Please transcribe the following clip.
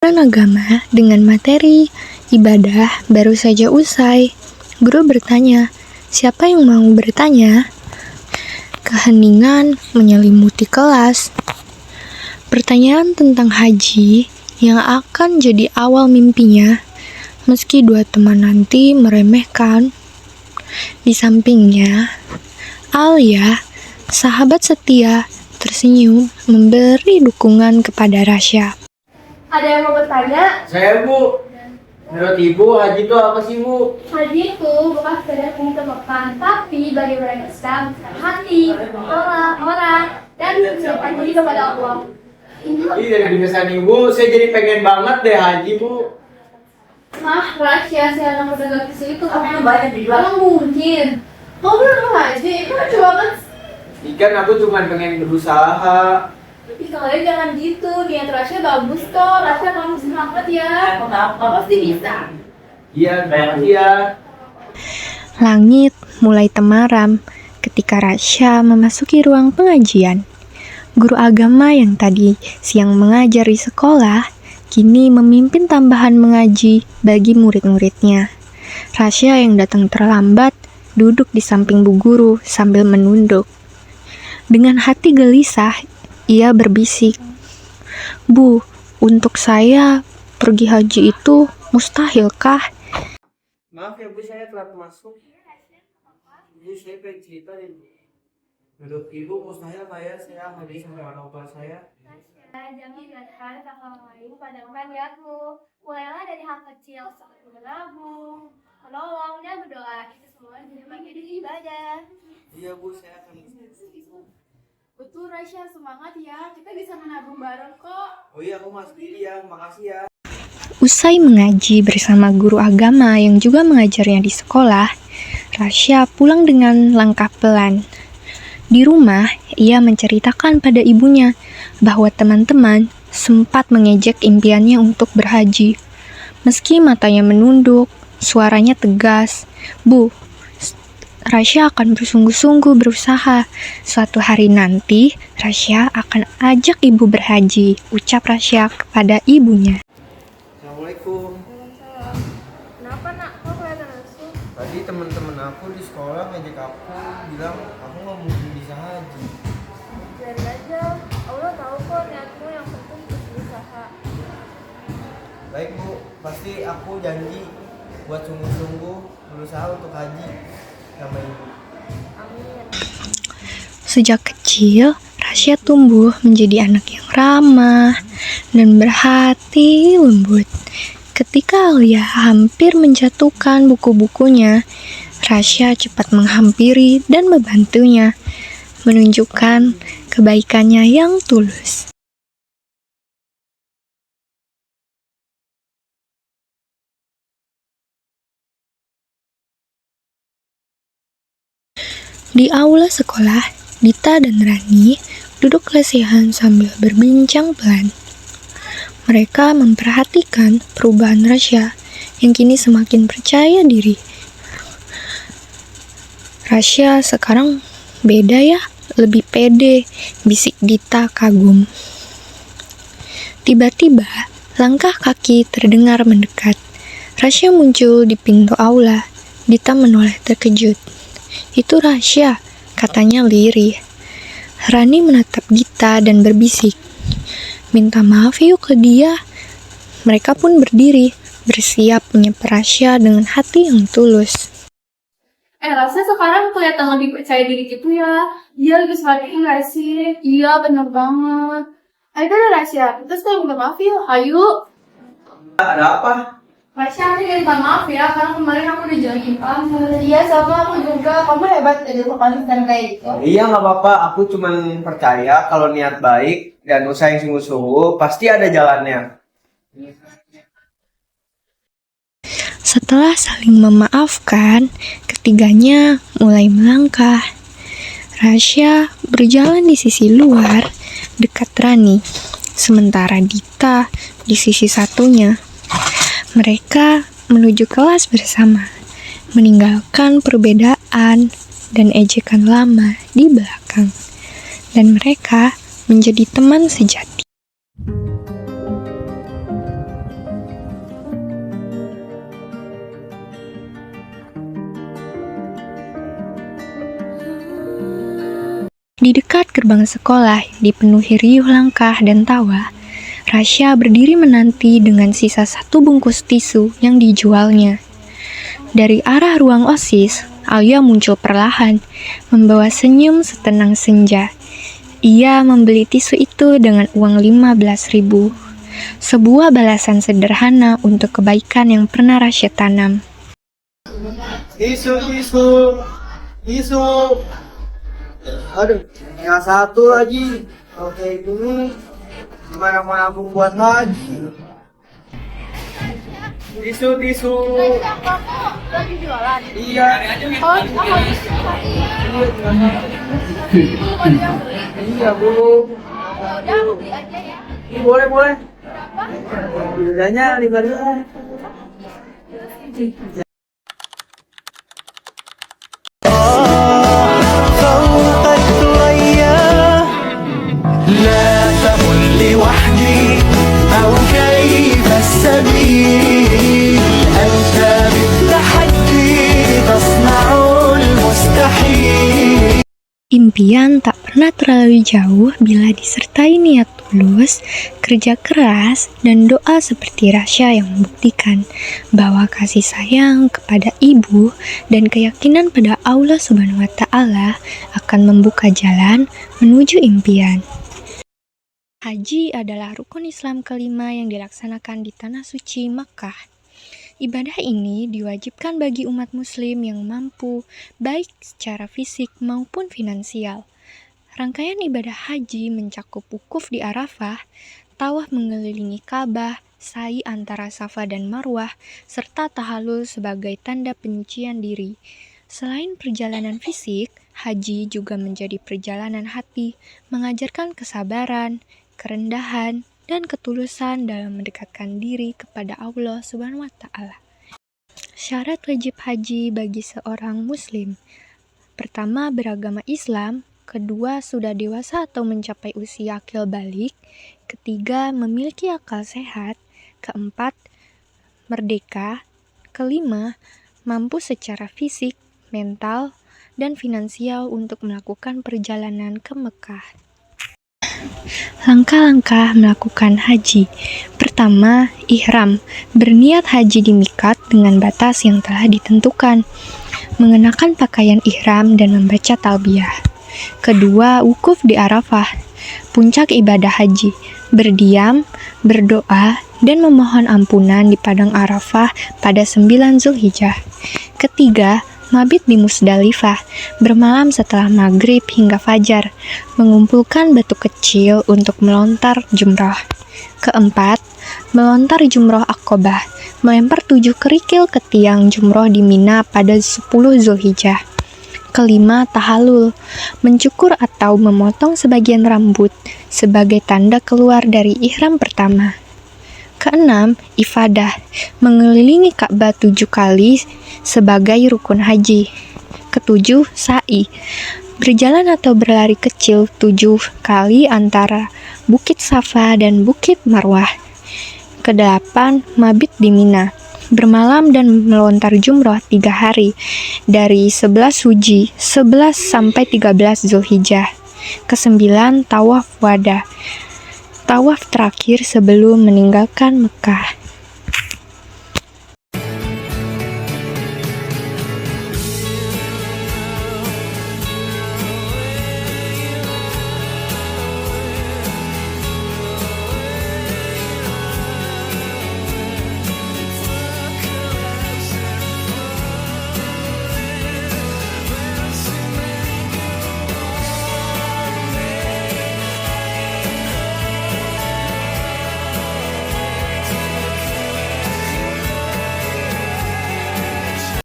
pelajaran agama dengan materi ibadah baru saja usai. Guru bertanya, "Siapa yang mau bertanya?" Keheningan menyelimuti kelas. Pertanyaan tentang haji yang akan jadi awal mimpinya, meski dua teman nanti meremehkan. Di sampingnya, Alia, sahabat setia, tersenyum memberi dukungan kepada Rasya. Ada yang mau bertanya? Saya, Bu. Menurut Ibu, haji itu apa sih, Bu? Haji itu bukan sekedar pergi ke Mekah, tapi bagi orang Islam, hati, orang, dan mengucapkan diri kepada Allah. Ih, dari penjelasan Ibu, saya jadi pengen banget deh haji, Bu. Rasya si anak pedagang kecil itu banyak dijual. Emang mungkin? Kau belum haji? Itu lucu banget. Ikan aku cuma pengen berusaha. Ih, kalian jangan gitu, niat Rasya bagus kok. Rasya kamu semangat ya. Kenapa? Pasti bisa. Iya, makasih ya. Langit mulai temaram ketika Rasya memasuki ruang pengajian. Guru agama yang tadi siang mengajar di sekolah, kini memimpin tambahan mengaji bagi murid-muridnya. Rasya yang datang terlambat duduk di samping bu guru sambil menunduk. Dengan hati gelisah, ia berbisik, "Bu, untuk saya pergi haji itu mustahilkah?" Maaf ya, Bu, saya telat masuk. Bu, saya pengen cerita nih, Bu. Menurut Ibu, mustahil saya haji sama orang tua saya. Jangan biarkan kakak lain padamkan niatmu. Mulailah dari hal kecil seperti menabung, menolong, dan berdoa. Itu semua jadi bagian dari ibadah. Iya, Bu, saya akan. Betul, Rasya, semangat ya. Kita bisa menabung bareng kok. Oh iya, aku masuk diri ya. Makasih ya. Usai mengaji bersama guru agama yang juga mengajarnya di sekolah, Rasya pulang dengan langkah pelan. Di rumah, ia menceritakan pada ibunya bahwa teman-teman sempat mengejek impiannya untuk berhaji. Meski matanya menunduk, suaranya tegas, "Bu, Rasya akan bersungguh-sungguh berusaha. Suatu hari nanti, Rasya akan ajak ibu berhaji," ucap Rasya kepada ibunya. Assalamualaikum. Kenapa nak? Kok kelihatan asu? Tadi teman-teman aku di sekolah ngajak aku, bilang aku nggak mungkin bisa haji. Biarin aja. Allah tahu kok niatmu, yang penting terus berusaha. Baik, Bu, pasti aku janji buat sungguh-sungguh berusaha untuk haji sama Ibu. Amin. Sejak kecil, Rasya tumbuh menjadi anak yang ramah dan berhati lembut. Ketika Alia hampir menjatuhkan buku-bukunya, Rasya cepat menghampiri dan membantunya, menunjukkan kebaikannya yang tulus. Di aula sekolah, Dita dan Rani duduk lesehan sambil berbincang pelan. Mereka memperhatikan perubahan Rasya yang kini semakin percaya diri. "Rasya sekarang beda ya, lebih pede," bisik Dita kagum. Tiba-tiba, langkah kaki terdengar mendekat. Rasya muncul di pintu aula. Dita menoleh terkejut. "Itu Rasya," katanya lirih. Rani menatap Dita dan berbisik, "Minta maaf yuk ke dia." Mereka pun berdiri, bersiap menyapa Rasya dengan hati yang tulus. Rasya sekarang kelihatan lebih percaya diri gitu ya. Dia lebih semangat nggak sih? Iya, bener banget. Ayo deh Rasya, kita sekarang minta maaf yuk. Ayo. Ada apa? Rasya, aku minta maaf ya, karena kemarin aku udah jelekin kamu. Iya, sama aku juga. Kamu hebat jadi konsisten kayak gitu. Iya, nggak apa-apa. Aku cuma percaya kalau niat baik dan usaha yang sungguh-sungguh pasti ada jalannya. Setelah saling memaafkan, ketiganya mulai melangkah. Rasya berjalan di sisi luar, dekat Rani, sementara Dita di sisi satunya. Mereka menuju kelas bersama, meninggalkan perbedaan dan ejekan lama di belakang. Dan mereka menjadi teman sejati. Di dekat gerbang sekolah, dipenuhi riuh langkah dan tawa, Rasya berdiri menanti dengan sisa 1 bungkus tisu yang dijualnya. Dari arah ruang OSIS, Alia muncul perlahan, membawa senyum setenang senja. Ia membeli tisu itu dengan uang 15.000. Sebuah balasan sederhana untuk kebaikan yang pernah Rasya tanam. Tisu. Aduh, yang satu lagi. Oke, ini gimana mau nabung buat lagi? Tisu. Lagi jualan. Iya. Oh, habis. Iya, Bu. Udah, aku beli aja ya. Boleh. Berapa? Bedanya 5.000. فوق الثريا لا تمل لوحدي أو كيف السبيل أنت بالتحدي تصنع المستحيل. Impian tak pernah terlalu jauh bila disertai niat tulus, kerja keras, dan doa seperti Rasya yang membuktikan bahwa kasih sayang kepada ibu dan keyakinan pada Allah Subhanahu wa Ta'ala akan membuka jalan menuju impian. Haji adalah rukun Islam kelima yang dilaksanakan di Tanah Suci Makkah. Ibadah ini diwajibkan bagi umat muslim yang mampu, baik secara fisik maupun finansial. Rangkaian ibadah haji mencakup wukuf di Arafah, tawaf mengelilingi Ka'bah, sa'i antara Safa dan Marwah, serta tahallul sebagai tanda penyucian diri. Selain perjalanan fisik, haji juga menjadi perjalanan hati, mengajarkan kesabaran, kerendahan, dan ketulusan dalam mendekatkan diri kepada Allah Subhanahu wa Ta'ala. Syarat wajib haji bagi seorang muslim: pertama, beragama Islam; kedua, sudah dewasa atau mencapai usia akil balik; ketiga, memiliki akal sehat; keempat, merdeka; kelima, mampu secara fisik, mental, dan finansial untuk melakukan perjalanan ke Mekah. Langkah-langkah melakukan haji. Pertama, ihram, berniat haji di miqat dengan batas yang telah ditentukan, mengenakan pakaian ihram dan membaca talbiyah. Kedua, wukuf di Arafah, puncak ibadah haji, berdiam, berdoa, dan memohon ampunan di padang Arafah pada 9 Zulhijjah. Ketiga, mabit di Musdalifah, bermalam setelah maghrib hingga fajar, mengumpulkan batu kecil untuk melontar jumrah. Keempat, melontar jumrah Aqobah, melempar 7 kerikil ke tiang jumrah di Mina pada 10 Zulhijjah. Kelima, tahallul, mencukur atau memotong sebagian rambut sebagai tanda keluar dari ihram pertama. Keenam, ifadah, mengelilingi Ka'bah 7 kali sebagai rukun haji. Ketujuh, sa'i, berjalan atau berlari kecil 7 kali antara Bukit Safa dan Bukit Marwah. Kedelapan, mabit di Mina, bermalam dan melontar jumrah 3 hari dari 11 Suji, 11 sampai 13 Zulhijjah. Kesembilan, tawaf wada, tawaf terakhir sebelum meninggalkan Mekah.